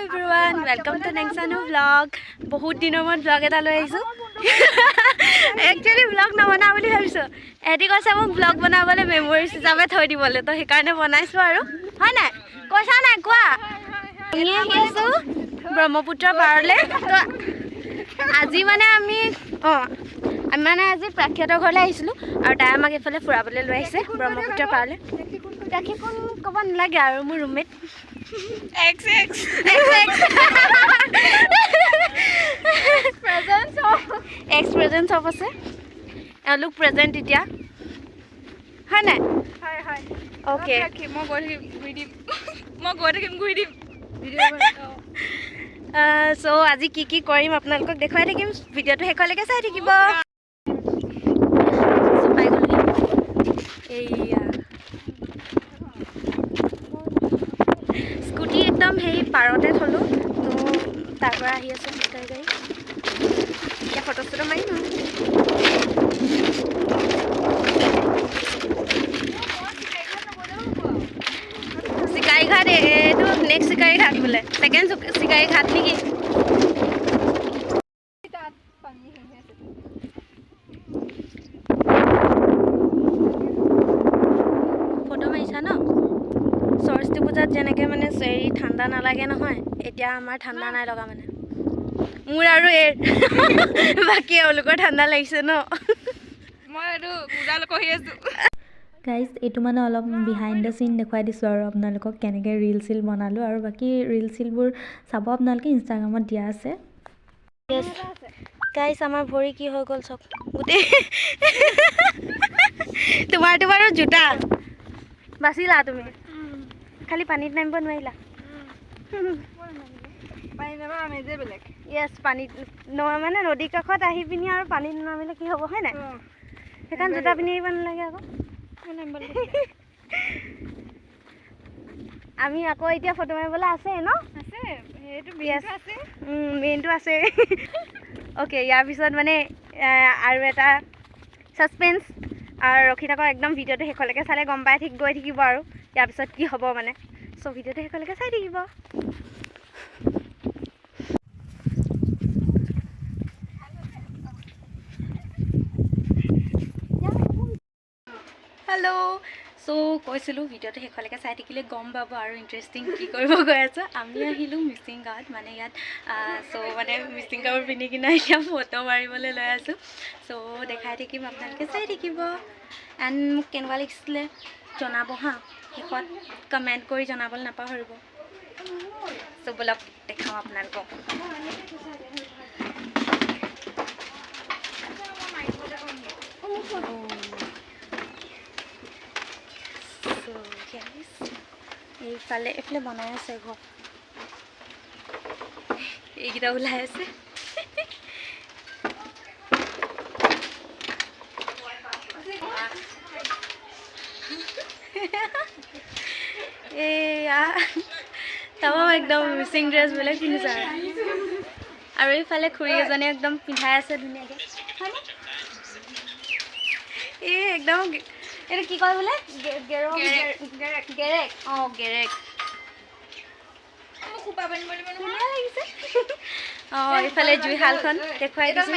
everyone, welcome to next new vlog. বহুত দিনৰ মূৰত vlog এটা লৈ আহিছো. Actually vlog নবনাও বুলি ভাবিছো. এটি কৈছে মোক vlog বনাবলৈ মেমৰিজ হিচাপে থৈ দিবলৈ তো সেইকাৰণে বনাইছো আৰু হয় নাই কৈছা নাই কোৱা আমি আহিছো ব্ৰহ্মপুত্ৰ পাৰলে তো আজি মানে আমি মানে আজি প্ৰাক্ষতৰ ঘৰলৈ আহিছিলো আৰু তাই আমাক এফালে ফুৰাবলৈ লৈ আহিছে ব্ৰহ্মপুত্ৰ পাৰলে দেখি কোন ক'ব নালাগে আৰু মোৰ ৰুমমেট X presence of আছে look present এতিয়া হয় নাই হয় ওকে মই গৈ থাকিম সো আজি কি কৰিম আপোনালোকক দেখুৱাই থাকিম ভিডিঅ'টো শেষলৈকে চাই থাকিব এইয়া স্কুটি একদম সেই পাৰতে থলো তো তাৰ পৰা আহি আছে খোজকাঢ়ি গাড়ী এতিয়া ফটো চটো মাৰিম চিকাৰী ঘাট এইটো নেক্সট চিকাৰী ঘাট বোলে ছেকেণ্ড চিকাৰী ঘাট নেকি ফটো মাৰিছা ন সৰস্বতী পূজাত যেনেকৈ মানে এই ঠাণ্ডা নালাগে নহয় এতিয়া আমাৰ ঠাণ্ডা নাই লগা মানে মোৰ আৰু বাকী এওঁলোকৰ ঠাণ্ডা লাগিছে ন মই আৰু পূজালৈ কহি আছোঁ গাইজ এইটো মানে অলপ বিহাইণ্ড দ্য চিন দেখুৱাই দিছোঁ আৰু আপোনালোকক কেনেকৈ ৰিল চিল বনালোঁ আৰু বাকী ৰিল চিলবোৰ চাব আপোনালোকে ইনষ্টাগ্ৰামত দিয়া আছে গাইজ আমাৰ ভৰি কি হৈ গ'ল চব গোটেই তোমাৰতো বাৰু জোতা বাচিলা তুমি খালি পানীত নামিব নোৱাৰিলা পানীত মানে নদীৰ কাষত আহি পিনি আৰু পানীত নামিলে কি হ'ব হয় নাই সেইকাৰণে জোতা পিন্ধি আহিব নালাগে আকৌ আমি আকৌ এতিয়া ফটো মাৰিবলৈ আছে ন মেইনটো আছে অ'কে ইয়াৰ পিছত মানে আৰু এটা ছাছপেন্স আৰু ৰখি থাকক একদম ভিডিঅ'টো শেষলৈকে চালে গম পাই গৈ থাকিব আৰু ইয়াৰ পিছত কি হ'ব মানে চ' ভিডিঅ'টো শেষলৈকে চাই থাকিব হেল্ল' চ' কৈছিলোঁ ভিডিঅ'টো শেষলৈকে চাই থাকিলে গম পাব আৰু ইণ্টাৰেষ্টিং কি কৰিব গৈ আছোঁ আমি আহিলোঁ মিচিং গাঁৱত মানে ইয়াত চ' মানে মিচিং কাপোৰ পিন্ধি কিনে এতিয়া ফটো মাৰিবলৈ লৈ আছোঁ চ' দেখাই থাকিম আপোনালোকে চাই থাকিব এণ্ড মোক কেনেকুৱা লাগিছিলে জনাব হা শেষত কমেণ্ট কৰি জনাবলৈ নাপাহৰিব চ' বলক দেখাওঁ আপোনালোকক এইফালে বনাই আছে ঘৰ এইকেইটা ওলাই আছে এয়া তামাম একদম মিচিং ড্ৰেছ বেলেগ পিন্ধিছে আৰু এইফালে খুৰী এজনী একদম পিন্ধাই আছে ধুনীয়াকৈ হয়নে এই একদম এইটো কি কয় বোলে গেৰেক গেৰেক এইফালে জুইশালখন দেখুৱাই দিছোঁ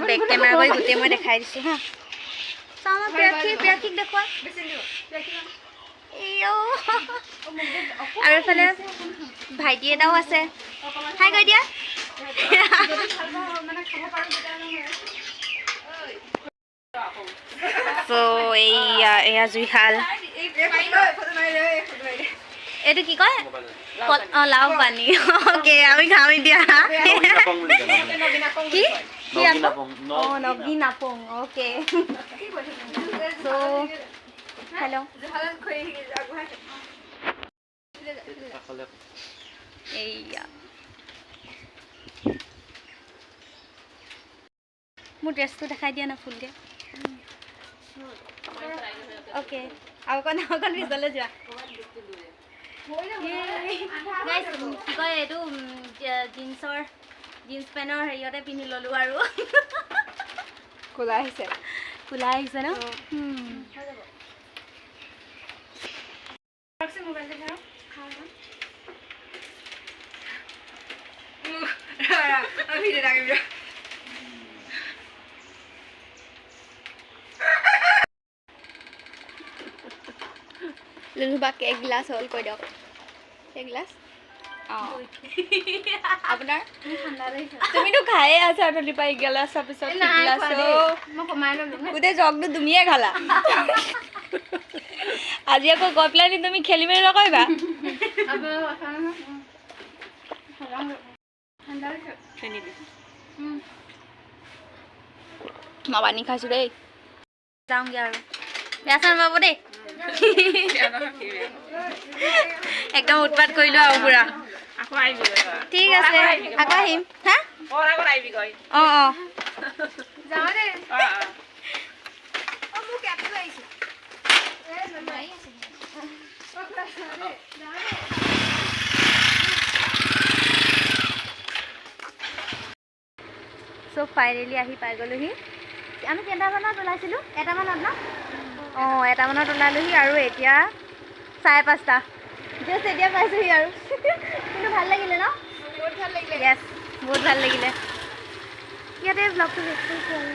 বেক কেমেৰা কৰি গোটেই মই দেখাই দিছোঁ হা চাওঁ পেৰাকিক দেখুৱা আৰু এইফালে ভাইটি এটাও আছে হাই কৈ দিয়া চ' এয়া জুইশাল এইটো কি কয় লাও পানী অ'কে আমি খাম এতিয়া কি নগী নাপং অ'কে চ' হেল্ল' এইয়া মোৰ ড্ৰেছটো দেখাই দিয়া না ফুলকৈ অ'কে আৰু অকণ পিছলৈ যোৱা কি কয় এইটো জিন্স পেণ্টৰ হেৰিয়তে পিন্ধি ল'লোঁ আৰু খোলা আহিছে ন লুনুবা কেক গ্লাছ হ'ল কৈ দিয়ক কেক গ্লাছ অঁ আপোনাৰ তুমিতো খায়ে আছা অথনি পৰা গিলাচৰ পিছত গিলাচ গোটেই জগটো তুমিয়ে খালা আজি আকৌ গৈ পেলাই তুমি খেলি মেলি নকৰিবা মই পানী খাইছোঁ দেই যাওঁগৈ আৰু বেয়া চান পাব দেই একদম উৎপাত কৰিলোঁ আৰু পুৰা ঠিক আছে আকৌ আহিম হা অঁ অঁ চ' ফাইনেলি আহি পাই গ'লোহি আমি কেইটামানত ওলাইছিলোঁ এটামানত ন অঁ এটামানত ওলালোহি আৰু এতিয়া 5:30 জাষ্ট এতিয়া পাইছোঁহি আৰু কিন্তু ভাল লাগিলে ন বহুত ভাল লাগিলে য়েছ বহুত ভাল লাগিলে ইয়াতে ব্লগটো শেষ কৰিছোঁ আৰু